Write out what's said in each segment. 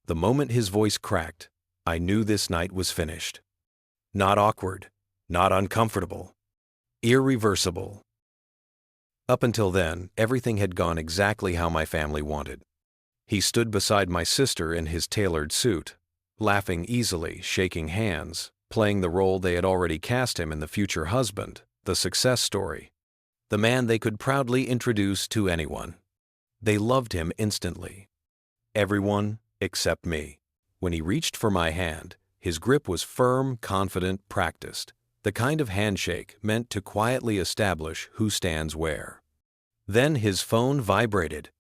The moment his voice cracked, I knew this night was finished. Not awkward, not uncomfortable, irreversible. Up until then, everything had gone exactly how my family wanted. He stood beside my sister in his tailored suit, laughing easily, shaking hands, playing the role they had already cast him in The Future Husband, the success story, the man they could proudly introduce to anyone. They loved him instantly. Everyone except me. When he reached for my hand, his grip was firm, confident, practiced, the kind of handshake meant to quietly establish who stands where. Then his phone vibrated.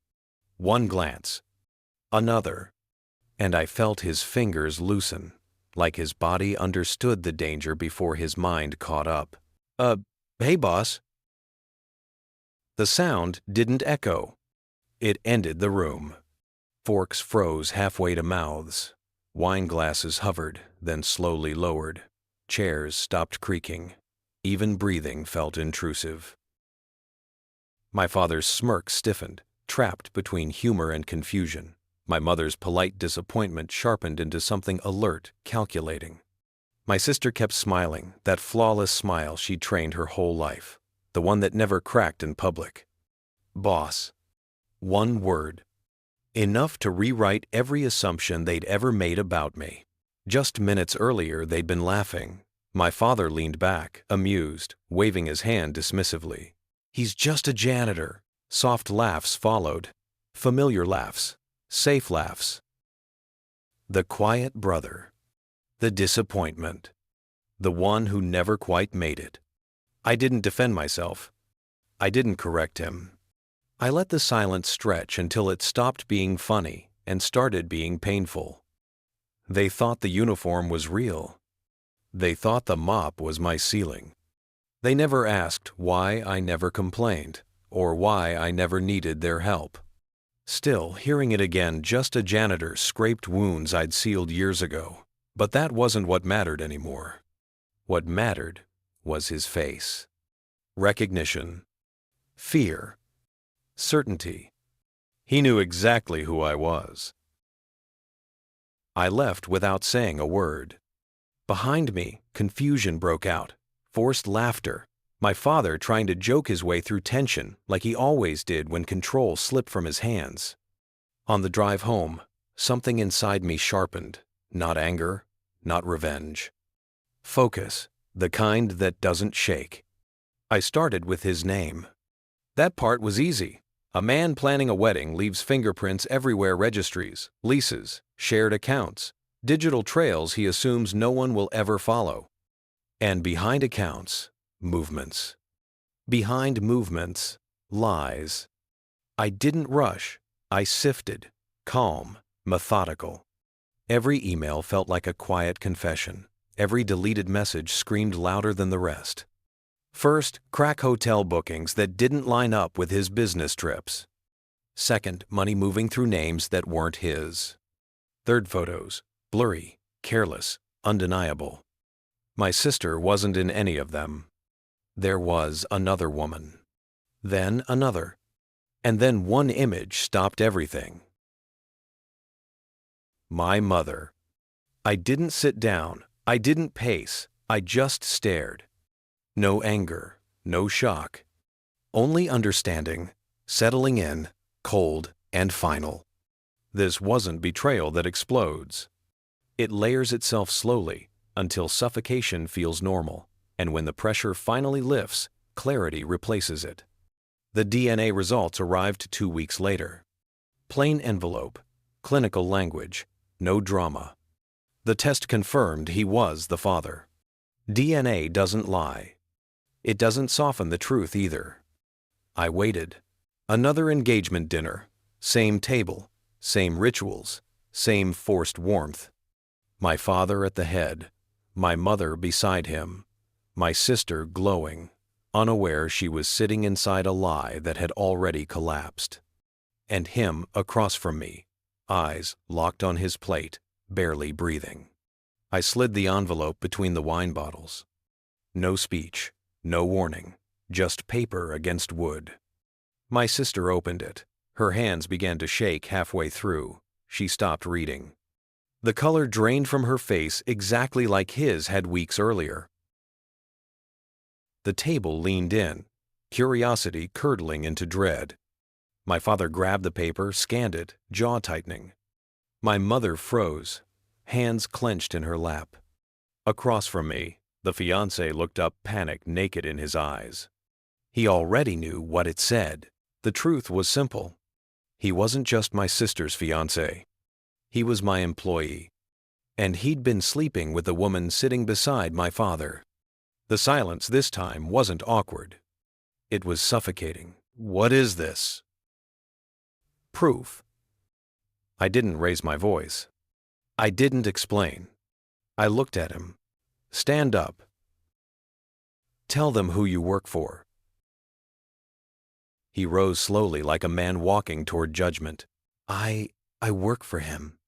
One glance, another, and I felt his fingers loosen, like his body understood the danger before his mind caught up. Hey boss." The sound didn't echo. It ended the room. Forks froze halfway to mouths. Wine glasses hovered, then slowly lowered. Chairs stopped creaking. Even breathing felt intrusive. My father's smirk stiffened, trapped between humor and confusion. My mother's polite disappointment sharpened into something alert, calculating. My sister kept smiling, that flawless smile she'd trained her whole life, the one that never cracked in public. Boss. One word. Enough to rewrite every assumption they'd ever made about me. Just minutes earlier, they'd been laughing. My father leaned back, amused, waving his hand dismissively. "He's just a janitor." Soft laughs followed. Familiar laughs. Safe laughs. The quiet brother. The disappointment. The one who never quite made it. I didn't defend myself. I didn't correct him. I let the silence stretch until it stopped being funny and started being painful. They thought the uniform was real. They thought the mop was my ceiling. They never asked why I never complained or why I never needed their help. Still, hearing it again, just a janitor scraped wounds I'd sealed years ago. But that wasn't what mattered anymore. What mattered was his face. Recognition. Fear. Certainty. He knew exactly who I was. I left without saying a word. Behind me, confusion broke out. Forced laughter. My father trying to joke his way through tension like he always did when control slipped from his hands. On the drive home, something inside me sharpened. Not anger, not revenge. Focus, the kind that doesn't shake. I started with his name. That part was easy. A man planning a wedding leaves fingerprints everywhere: registries, leases, shared accounts, digital trails he assumes no one will ever follow. And behind accounts, movements. Behind movements, lies. I didn't rush. I sifted, calm, methodical. Every email felt like a quiet confession. Every deleted message screamed louder than the rest. First, crack hotel bookings that didn't line up with his business trips. Second, money moving through names that weren't his. Third, photos, blurry, careless, undeniable. My sister wasn't in any of them. There was another woman. Then another. And then one image stopped everything. My mother. I didn't sit down. I didn't pace. I just stared. No anger, no shock. Only understanding, settling in, cold and final. This wasn't betrayal that explodes. It layers itself slowly until suffocation feels normal, and when the pressure finally lifts, clarity replaces it. The DNA results arrived 2 weeks later. Plain envelope, clinical language, no drama. The test confirmed he was the father. DNA doesn't lie. It doesn't soften the truth either. I waited. Another engagement dinner. Same table, same rituals, same forced warmth. My father at the head, my mother beside him, my sister glowing, unaware she was sitting inside a lie that had already collapsed. And him across from me, eyes locked on his plate, barely breathing. I slid the envelope between the wine bottles. No speech. No warning, just paper against wood. My sister opened it. Her hands began to shake halfway through. She stopped reading. The color drained from her face exactly like his had weeks earlier. The table leaned in, curiosity curdling into dread. My father grabbed the paper, scanned it, jaw tightening. My mother froze, hands clenched in her lap. Across from me, the fiancé looked up, panic naked in his eyes. He already knew what it said. The truth was simple. He wasn't just my sister's fiancé. He was my employee. And he'd been sleeping with the woman sitting beside my father. The silence this time wasn't awkward. It was suffocating. What is this? Proof. I didn't raise my voice. I didn't explain. I looked at him. Stand up. Tell them who you work for. He rose slowly like a man walking toward judgment. I work for him.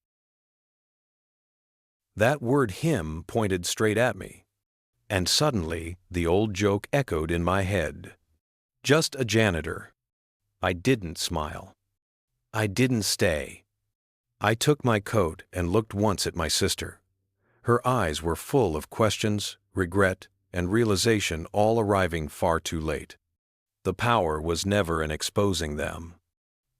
That word him pointed straight at me. And suddenly, the old joke echoed in my head. Just a janitor. I didn't smile. I didn't stay. I took my coat and looked once at my sister. Her eyes were full of questions, regret, and realization, all arriving far too late. The power was never in exposing them.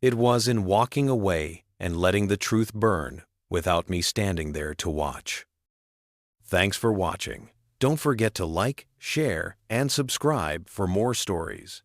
It was in walking away and letting the truth burn without me standing there to watch. Thanks for watching. Don't forget to like, share, and subscribe for more stories.